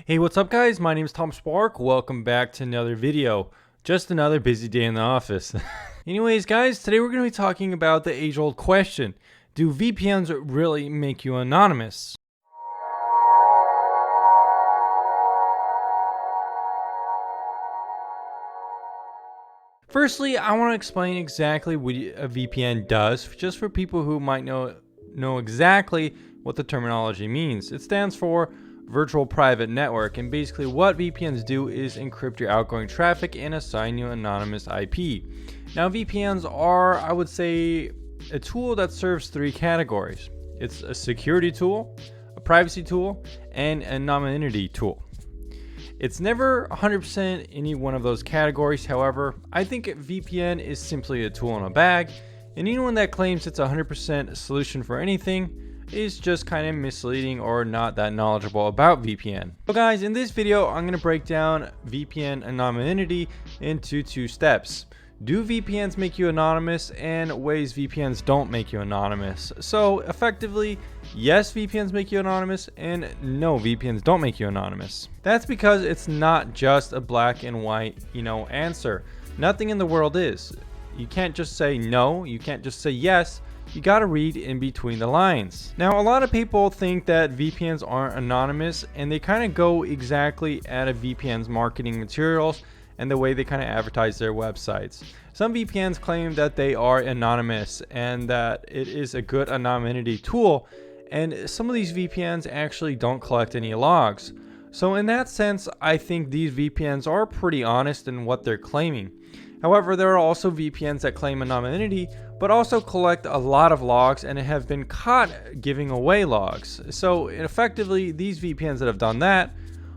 Hey, what's up guys? My name is Tom Spark. Welcome back to another video. Just another busy day in the office. Anyways, guys, today we're going to be talking about the age-old question. Do VPNs really make you anonymous? Firstly, I want to explain exactly what a VPN does, just for people who might know exactly what the terminology means. It stands for Virtual Private Network, and basically what VPNs do is encrypt your outgoing traffic and assign you anonymous IP. Now, VPNs are, I would say, a tool that serves three categories. It's a security tool, a privacy tool, and an anonymity tool. It's never 100% any one of those categories. However, I think VPN is simply a tool in a bag, and anyone that claims it's a 100% solution for anything is just kind of misleading or not that knowledgeable about VPN. So guys, in this video, I'm going to break down VPN anonymity into two steps. Do VPNs make you anonymous, and ways VPNs don't make you anonymous? So effectively, yes, VPNs make you anonymous, and no, VPNs don't make you anonymous. That's because it's not just a black and white, answer. Nothing in the world is. You can't just say no, you can't just say yes. You gotta read in between the lines. Now, a lot of people think that VPNs aren't anonymous, and they kind of go exactly at a VPN's marketing materials and the way they kind of advertise their websites. Some VPNs claim that they are anonymous and that it is a good anonymity tool, and some of these VPNs actually don't collect any logs. So in that sense, I think these VPNs are pretty honest in what they're claiming. However, there are also VPNs that claim anonymity, but also collect a lot of logs and have been caught giving away logs. So effectively, these VPNs that have done that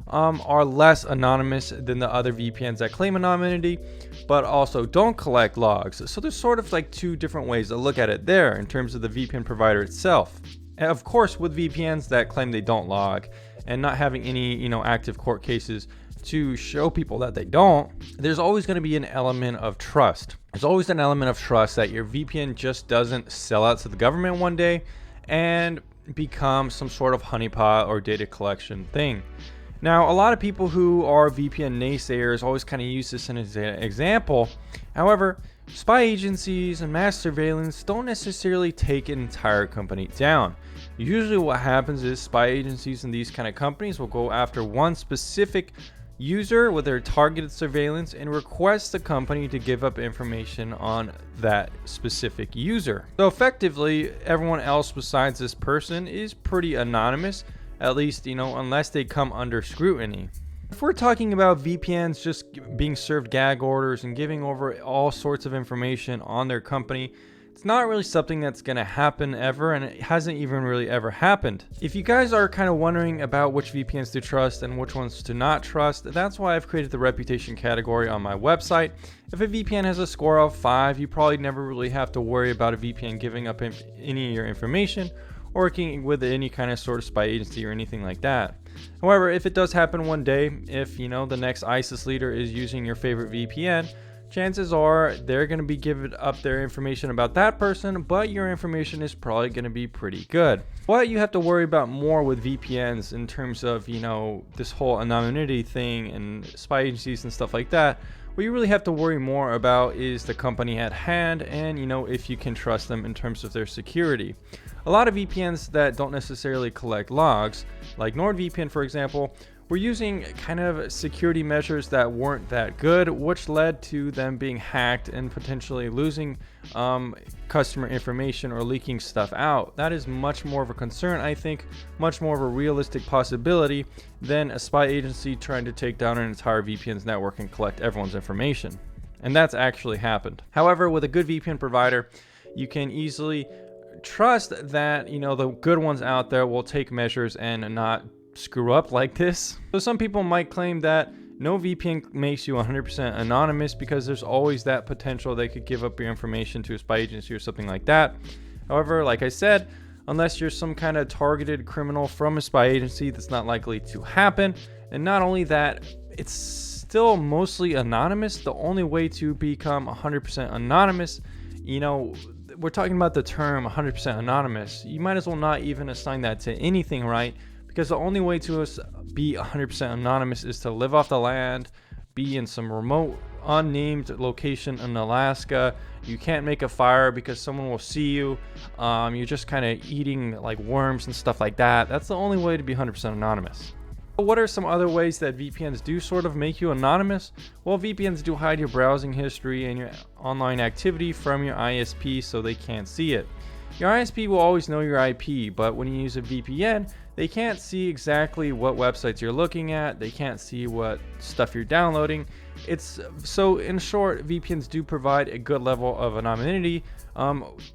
are less anonymous than the other VPNs that claim anonymity, but also don't collect logs. So there's sort of like two different ways to look at it there in terms of the VPN provider itself. And of course, with VPNs that claim they don't log and not having any, active court cases to show people that they don't, there's always going to be an element of trust. There's always an element of trust that your VPN just doesn't sell out to the government one day and become some sort of honeypot or data collection thing. Now, a lot of people who are VPN naysayers always kind of use this as an example. However, spy agencies and mass surveillance don't necessarily take an entire company down. Usually what happens is spy agencies and these kind of companies will go after one specific user with their targeted surveillance and request the company to give up information on that specific user. So effectively, everyone else besides this person is pretty anonymous, at least, unless they come under scrutiny. If we're talking about VPNs just being served gag orders and giving over all sorts of information on their company, it's not really something that's going to happen ever, and it hasn't even really ever happened. If you guys are kind of wondering about which VPNs to trust and which ones to not trust, that's why I've created the reputation category on my website. If a VPN has a score of 5, you probably never really have to worry about a VPN giving up any of your information or working with any kind of sort of spy agency or anything like that. However, if it does happen one day, if the next ISIS leader is using your favorite VPN, chances are they're going to be giving up their information about that person, but your information is probably going to be pretty good. What you have to worry about more with VPNs in terms of, this whole anonymity thing and spy agencies and stuff like that, what you really have to worry more about is the company at hand and, if you can trust them in terms of their security. A lot of VPNs that don't necessarily collect logs, like NordVPN, for example, were using kind of security measures that weren't that good, which led to them being hacked and potentially losing customer information or leaking stuff out. That is much more of a concern, I think, much more of a realistic possibility than a spy agency trying to take down an entire VPN's network and collect everyone's information. And that's actually happened. However, with a good VPN provider, you can easily trust that, the good ones out there will take measures and not screw up like this. So some people might claim that no VPN makes you 100% anonymous because there's always that potential they could give up your information to a spy agency or something like that. However, like I said, unless you're some kind of targeted criminal from a spy agency, that's not likely to happen. And not only that, it's still mostly anonymous. The only way to become 100% anonymous, we're talking about the term 100% anonymous. You might as well not even assign that to anything, right? because the only way to be 100% anonymous is to live off the land, be in some remote unnamed location in Alaska. You can't make a fire because someone will see you. You're just kind of eating like worms and stuff like that. That's the only way to be 100% anonymous. What are some other ways that VPNs do sort of make you anonymous? Well, VPNs do hide your browsing history and your online activity from your ISP so they can't see it. Your ISP will always know your IP, but when you use a VPN, they can't see exactly what websites you're looking at. They can't see what stuff you're downloading. So in short, VPNs do provide a good level of anonymity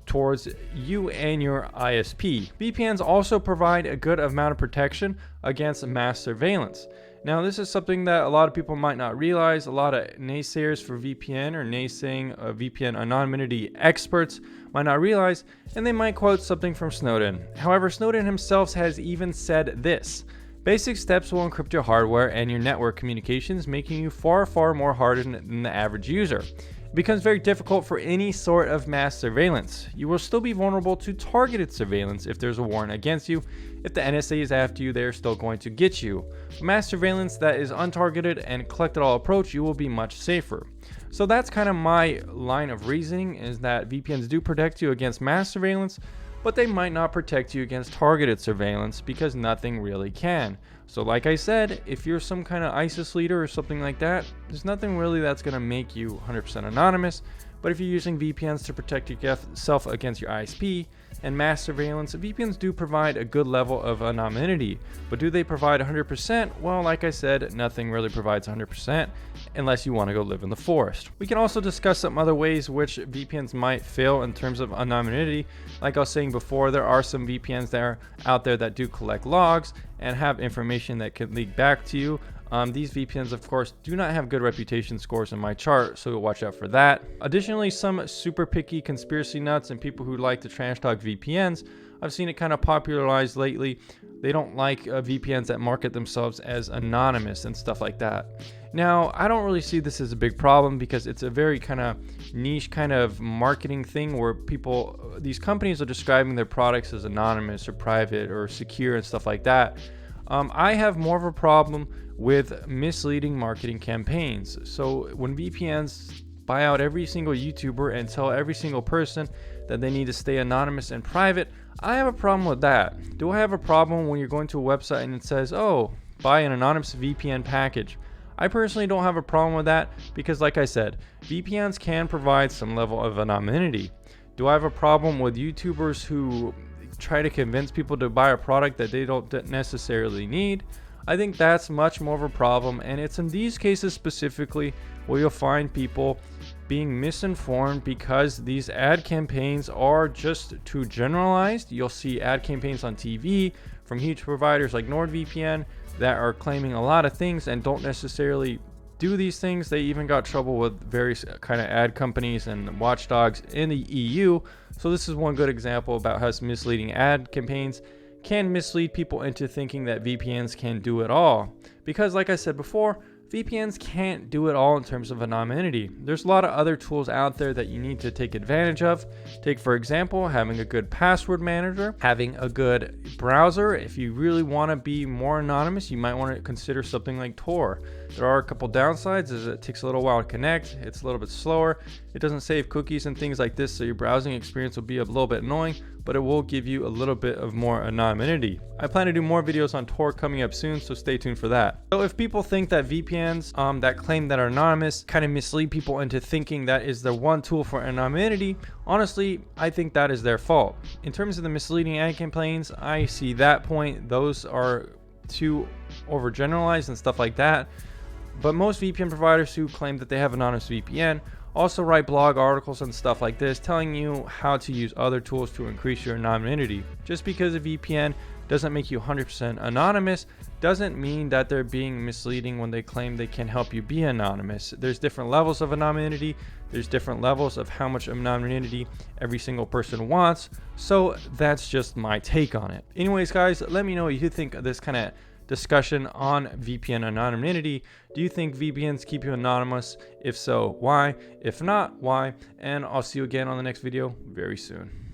towards you and your ISP. VPNs also provide a good amount of protection against mass surveillance. Now, this is something that a lot of people might not realize. A lot of naysayers for VPN or naysaying VPN anonymity experts might not realize, and they might quote something from Snowden. However, Snowden himself has even said this: basic steps will encrypt your hardware and your network communications, making you far more hardened than the average user. It becomes very difficult for any sort of mass surveillance. You will still be vulnerable to targeted surveillance if there's a warrant against you. If the NSA is after you, they're still going to get you. Mass surveillance that is untargeted and collected all approach, you will be much safer. So that's kind of my line of reasoning, is that VPNs do protect you against mass surveillance, but they might not protect you against targeted surveillance because nothing really can. So like I said, if you're some kind of ISIS leader or something like that, there's nothing really that's going to make you 100% anonymous. But if you're using VPNs to protect yourself against your ISP and mass surveillance, VPNs do provide a good level of anonymity. But do they provide 100%? Well, like I said, nothing really provides 100% unless you want to go live in the forest. We can also discuss some other ways which VPNs might fail in terms of anonymity. Like I was saying before, there are some VPNs that are out there that do collect logs and have information that can leak back to you. These VPNs, of course, do not have good reputation scores in my chart, so watch out for that. Additionally, some super picky conspiracy nuts and people who like to trash talk VPNs, I've seen it kind of popularized lately. They don't like VPNs that market themselves as anonymous and stuff like that. Now, I don't really see this as a big problem because it's a very kind of niche kind of marketing thing where these companies are describing their products as anonymous or private or secure and stuff like that. I have more of a problem with misleading marketing campaigns. So when VPNs buy out every single YouTuber and tell every single person that they need to stay anonymous and private, I have a problem with that. Do I have a problem when you're going to a website and it says, oh, buy an anonymous VPN package? I personally don't have a problem with that because, like I said, VPNs can provide some level of anonymity. Do I have a problem with YouTubers who try to convince people to buy a product that they don't necessarily need? I think that's much more of a problem, and it's in these cases specifically where you'll find people being misinformed because these ad campaigns are just too generalized. You'll see ad campaigns on TV from huge providers like NordVPN that are claiming a lot of things and don't necessarily do these things. They even got trouble with various kind of ad companies and watchdogs in the EU. So this is one good example about how misleading ad campaigns can mislead people into thinking that VPNs can do it all. Because like I said before, VPNs can't do it all in terms of anonymity. There's a lot of other tools out there that you need to take advantage of. Take, for example, having a good password manager, having a good browser. If you really want to be more anonymous, you might want to consider something like Tor. There are a couple downsides, as it takes a little while to connect. It's a little bit slower. It doesn't save cookies and things like this, so your browsing experience will be a little bit annoying, but it will give you a little bit of more anonymity. I plan to do more videos on Tor coming up soon, so stay tuned for that. So if people think that VPNs that claim that are anonymous kind of mislead people into thinking that is the one tool for anonymity, honestly, I think that is their fault. In terms of the misleading ad campaigns, I see that point. Those are too overgeneralized and stuff like that. But most VPN providers who claim that they have anonymous VPN also write blog articles and stuff like this telling you how to use other tools to increase your anonymity. Just because a VPN doesn't make you 100% anonymous doesn't mean that they're being misleading when they claim they can help you be anonymous. There's different levels of anonymity. There's different levels of how much anonymity every single person wants. So that's just my take on it. Anyways, guys, let me know what you think of this kind of discussion on VPN anonymity. Do you think VPNs keep you anonymous? If so, why? If not, why? And I'll see you again on the next video very soon.